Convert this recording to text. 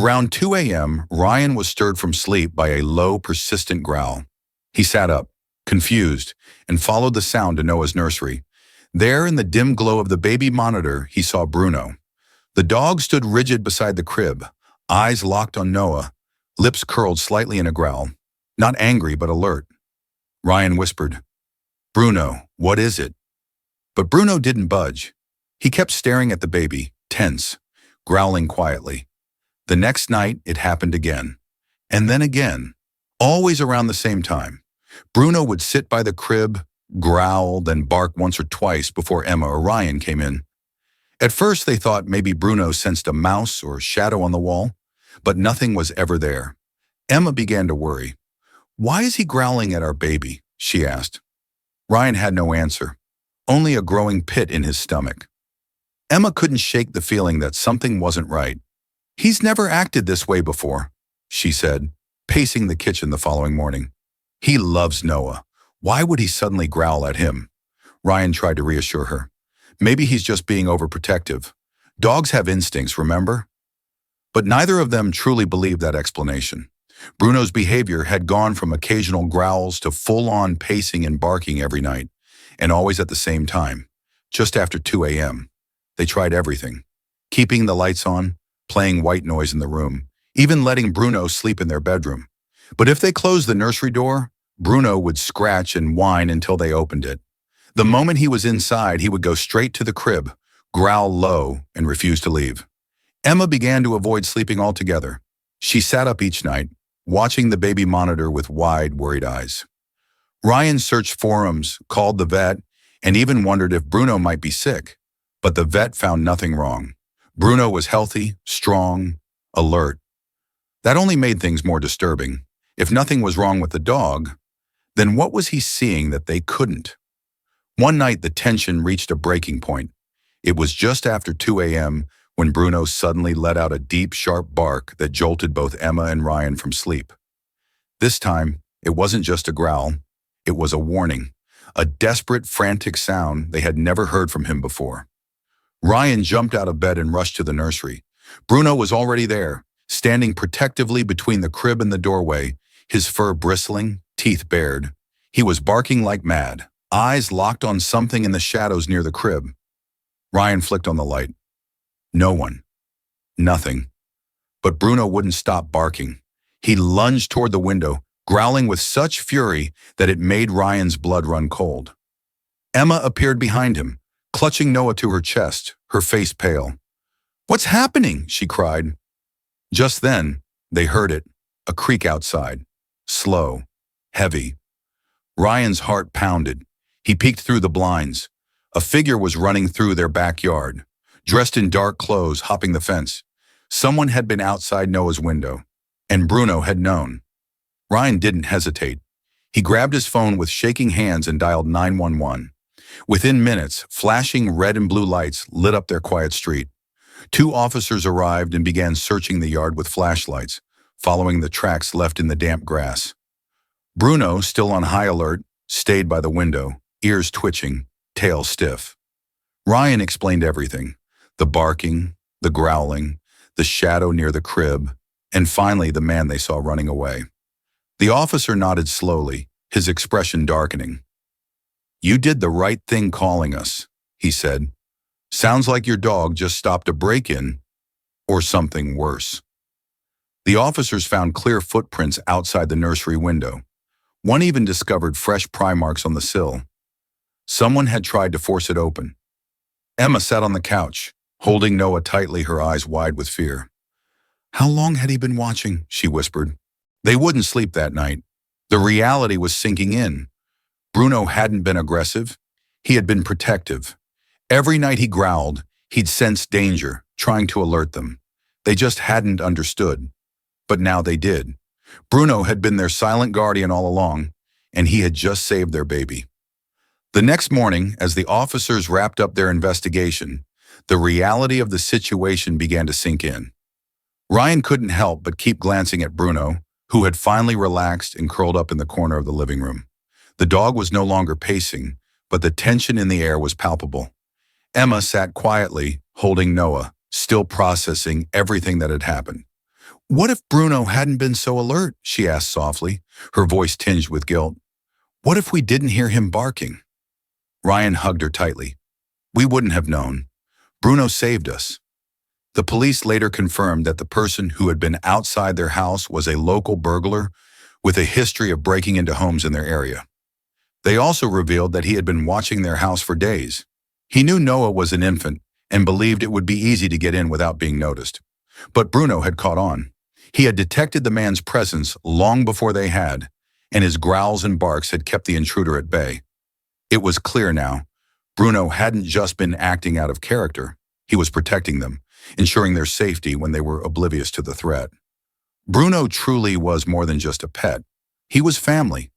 Around 2 a.m., Ryan was stirred from sleep by a low, persistent growl. He sat up, confused, and followed the sound to Noah's nursery. There, in the dim glow of the baby monitor, he saw Bruno. The dog stood rigid beside the crib, eyes locked on Noah, lips curled slightly in a growl. Not angry, but alert. Ryan whispered, "Bruno, what is it?" But Bruno didn't budge. He kept staring at the baby, tense, growling quietly. The next night, it happened again. And then again, always around the same time. Bruno would sit by the crib, growl, then bark once or twice before Emma or Ryan came in. At first, they thought maybe Bruno sensed a mouse or shadow on the wall, but nothing was ever there. Emma began to worry. "Why is he growling at our baby?" she asked. Ryan had no answer, only a growing pit in his stomach. Emma couldn't shake the feeling that something wasn't right. "He's never acted this way before," she said, pacing the kitchen the following morning. "He loves Noah. Why would he suddenly growl at him?" Ryan tried to reassure her. "Maybe he's just being overprotective. Dogs have instincts, remember?" But neither of them truly believed that explanation. Bruno's behavior had gone from occasional growls to full-on pacing and barking every night, and always at the same time, just after 2 a.m. They tried everything, keeping the lights on, playing white noise in the room, even letting Bruno sleep in their bedroom. But if they closed the nursery door, Bruno would scratch and whine until they opened it. The moment he was inside, he would go straight to the crib, growl low, and refuse to leave. Emma began to avoid sleeping altogether. She sat up each night, watching the baby monitor with wide, worried eyes. Ryan searched forums, called the vet, and even wondered if Bruno might be sick. But the vet found nothing wrong. Bruno was healthy, strong, alert. That only made things more disturbing. If nothing was wrong with the dog, then what was he seeing that they couldn't? One night, the tension reached a breaking point. It was just after 2 a.m. when Bruno suddenly let out a deep, sharp bark that jolted both Emma and Ryan from sleep. This time, it wasn't just a growl. It was a warning, a desperate, frantic sound they had never heard from him before. Ryan jumped out of bed and rushed to the nursery. Bruno was already there, standing protectively between the crib and the doorway, his fur bristling, teeth bared. He was barking like mad, eyes locked on something in the shadows near the crib. Ryan flicked on the light. No one. Nothing. But Bruno wouldn't stop barking. He lunged toward the window, growling with such fury that it made Ryan's blood run cold. Emma appeared behind him, clutching Noah to her chest, her face pale. "What's happening?" she cried. Just then, they heard it, a creak outside. Slow, heavy. Ryan's heart pounded. He peeked through the blinds. A figure was running through their backyard, dressed in dark clothes, hopping the fence. Someone had been outside Noah's window, and Bruno had known. Ryan didn't hesitate. He grabbed his phone with shaking hands and dialed 911. Within minutes, flashing red and blue lights lit up their quiet street. 2 officers arrived and began searching the yard with flashlights, following the tracks left in the damp grass. Bruno, still on high alert, stayed by the window, ears twitching, tail stiff. Ryan explained everything: the barking, the growling, the shadow near the crib, and finally the man they saw running away. The officer nodded slowly, his expression darkening. "You did the right thing calling us," he said. "Sounds like your dog just stopped a break-in, or something worse." The officers found clear footprints outside the nursery window. One even discovered fresh pry marks on the sill. Someone had tried to force it open. Emma sat on the couch, holding Noah tightly, her eyes wide with fear. "How long had he been watching?" she whispered. They wouldn't sleep that night. The reality was sinking in. Bruno hadn't been aggressive. He had been protective. Every night he growled, he'd sensed danger, trying to alert them. They just hadn't understood. But now they did. Bruno had been their silent guardian all along, and he had just saved their baby. The next morning, as the officers wrapped up their investigation, the reality of the situation began to sink in. Ryan couldn't help but keep glancing at Bruno, who had finally relaxed and curled up in the corner of the living room. The dog was no longer pacing, but the tension in the air was palpable. Emma sat quietly, holding Noah, still processing everything that had happened. What if Bruno hadn't been so alert? She asked softly, her voice tinged with guilt. What if we didn't hear him barking? Ryan hugged her tightly. We wouldn't have known. Bruno saved us. The police later confirmed that the person who had been outside their house was a local burglar with a history of breaking into homes in their area. They also revealed that he had been watching their house for days. He knew Noah was an infant and believed it would be easy to get in without being noticed. But Bruno had caught on. He had detected the man's presence long before they had, and his growls and barks had kept the intruder at bay. It was clear now. Bruno hadn't just been acting out of character. He was protecting them, ensuring their safety when they were oblivious to the threat. Bruno truly was more than just a pet. He was family,